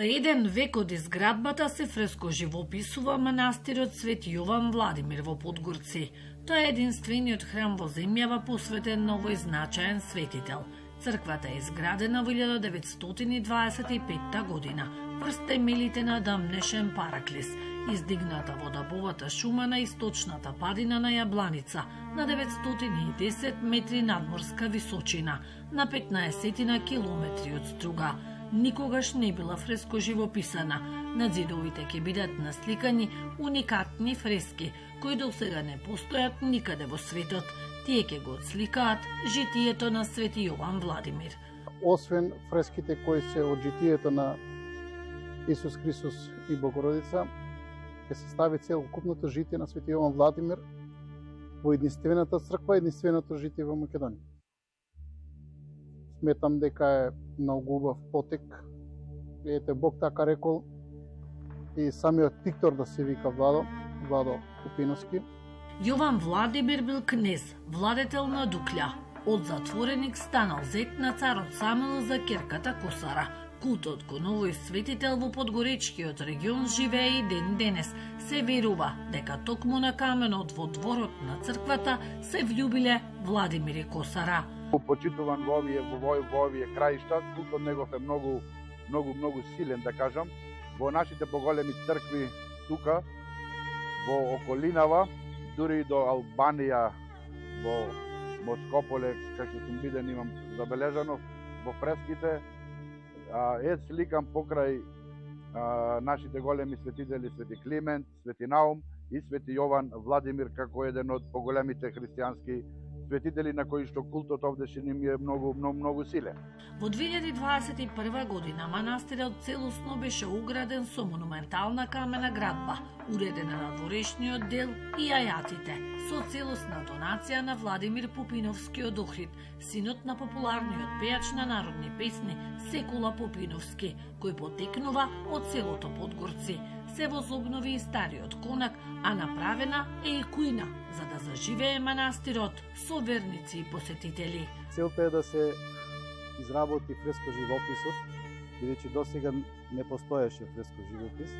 После еден век од изградбата се фреско живописува манастирот Свети Јован Владимир во Подгорци. Тоа е единствениот храм во земјава посветен на овој значаен светител. Црквата е изградена во 1925 година, врз темелите на дамнешен Параклис, издигната во дабовата шума на источната падина на Јабланица, на 910 метри надморска височина, на 15 на километри од Струга. Никогаш не била фреско живописана. На зидовите ќе бидат насликани уникатни фрески, кои до сега не постојат никаде во светот. Тие ќе го отсликаат житието на Свети Јован Владимир. Освен фреските кои се од житието на Исус Христос и Богородица, ќе се стави целокупното житие на Свети Јован Владимир во единствената црква, единственото житие во Македонија. Сметам дека е многу убав потек. Ете, Бог така рекол и самиот Виктор да се вика Владо Купиновски. Јован Владимир бил кнез, владетел на Дуклја. Од затвореник станал зет на царот Самуил за керката Косара. Култот кон овој светител во Подгоречкиот регион живее и ден денес. Се верува дека токму на каменот во дворот на црквата се влюбиле Владимир и Косара. Почитуван во овие краишта, култот негов е многу силен, да кажам. Во нашите поголеми цркви тука, во околинава, дури и до Албанија, во Скополе, кај што сум биден, имам забележано во фреските, е сликам покрај нашите големи светители Свети Климент, Свети Наум и Свети Јован Владимир како еден од поголемите христијански светители на кои што култот овдеше им е многу силен. Во 2021 година манастирот целосно беше ограден со монументална камена градба, уредена на дворешниот дел и ајатите, со целосна донација на Владимир Попиновски од Охрид, синот на популарниот пејач на народни песни Секула Попиновски, кој потекнува од селото Подгорци. Се возобнови и стариот конак, а направена е и кујна, за да заживее манастирот со верници и посетители. Целта е да се изработи фреско живописот, бидејќи досега не постоеше фреско живопис,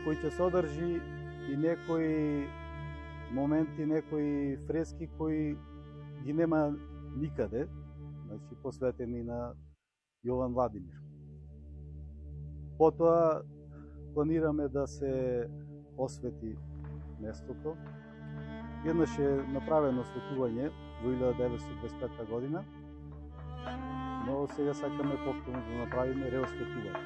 кој ќе содржи и некои моменти, некои фрески кои ги нема никаде, значи посветени на Јован Владимир. Потоа планираме да се освети местото. Еднаш е направено осветување во 1925 година, но сега сакаме повторно да направиме реосветување.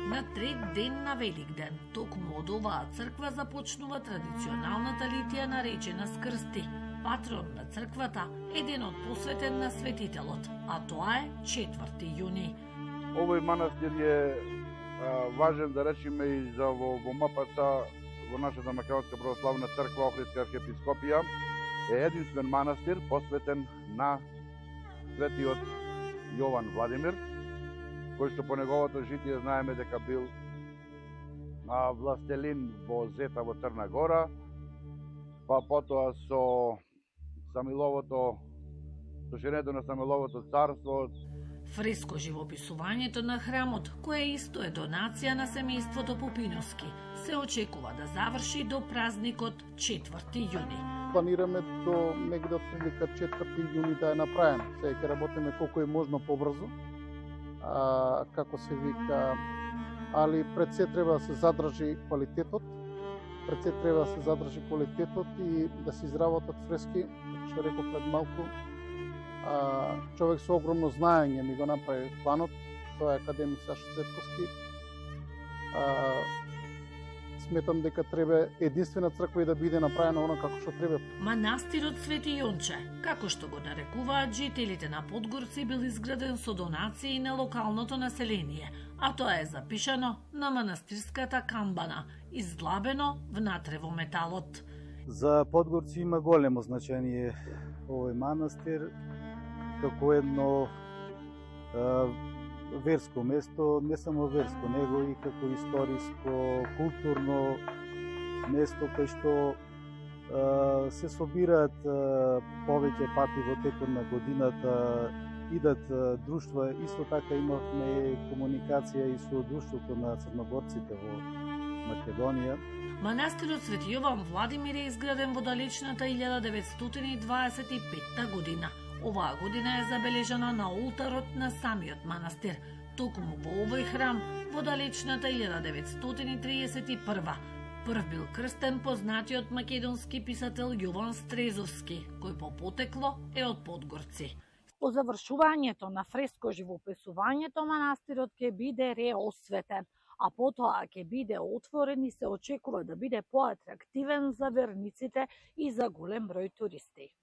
На трет ден на Великден, токму од оваа црква започнува традиционалната литија наречена Скрсти. Патрон на црквата е денот посветен на светителот, а тоа е 4 јуни. Овој манастир е важен, да речеме, и за во МПЦ, во нашата Македонска православна црква, Охридска архиепископија, е единствен манастир посветен на светиот Јован Владимир, кој што по неговото житие знаеме дека бил властелин во Зета во Црна Гора, па потоа со ширението на Самиловото царство. Фреско живописувањето на храмот, кое исто е донација на семејството Попиновски, се очекува да заврши до празникот 4 јуни. Планираме до негде од прилика 4 јуни да е направено. Сега ќе работиме колку е можно побрзо, како се вика, али пред се треба да се задржи квалитетот, и да се изработат фрески, како што реков пред малку. Човек со огромно знаење ми го направи планот, тоа е академик Сашо Цветковски. Сметам дека треба единствена црква и да биде направена она како што треба. Манастирот Свети Јонче, како што го нарекуваат жителите на Подгорци, бил изграден со донации на локалното население, а тоа е запишано на манастирската камбана, издлабено внатре во металот. За Подгорци има големо значење овој манастир, како едно верско место, не само верско, него и како историско, културно место кај што се собираат повеќе пати во текот на годината идат друштва, исто така имавме комуникација и со друштвото на црногорците во Македонија. Манастирот Свети Јован Владимир е изграден во далечната 1925 година. Оваа година е забележана на олтарот на самиот манастир. Токму во овој храм во далечната 1931 прв бил крстен познатиот македонски писател Јован Стрезовски, кој по потекло е од Подгорци. По завршувањето на фреско живописувањето манастирот ќе биде реосветен, а потоа ќе биде отворен и се очекува да биде поатрактивен за верниците и за голем број туристи.